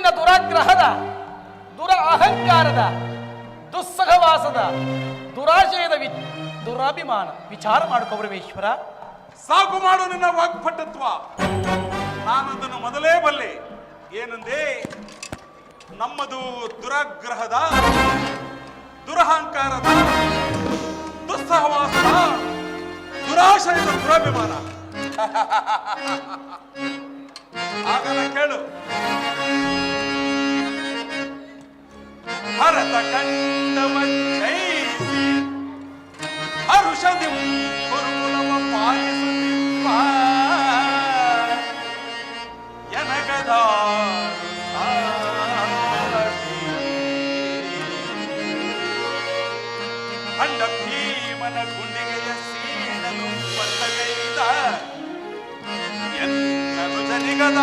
ನಿನ್ನ ದುರಾಗ್ರಹದ ಅಹಂಕಾರದ ದುಸ್ಸಹವಾಸದ ದುರಾಶಯದ ದುರಾಭಿಮಾನ ವಿಚಾರ ಮಾಡಿಕೊ ಪರಮೇಶ್ವರ. ಸಾಕು ಮಾಡು ನಿನ್ನ ವಾಗ್ಭಟತ್ವ. ನಾನದನ್ನು ಮೊದಲೇ ಬಲ್ಲೆ. ಏನಂದೇ? ನಮ್ಮದು ದುರಾಗ್ರಹದ ದುರಹಂಕಾರದ ದುಸ್ಸಹವಾಸದ ದುರಾಶಯದ ದುರಾಭಿಮಾನ. ಆಗಲ್ಲ ಕೇಳು. ಭರತ ಕಂಡವ ಜಯಿಸಿ ಹರುಷದಿ ಗುರುಕುಲವ ಪಾಲಿಸುತ್ತಿರುವ ಎನಗದ ಅಂಡ ಭೀಮನ ಗುಂಡಿಗೆಯ ಸೀಳಲು ಬಲ್ಲಗೈದ ಎನ್ನನು ಜನಿಗದ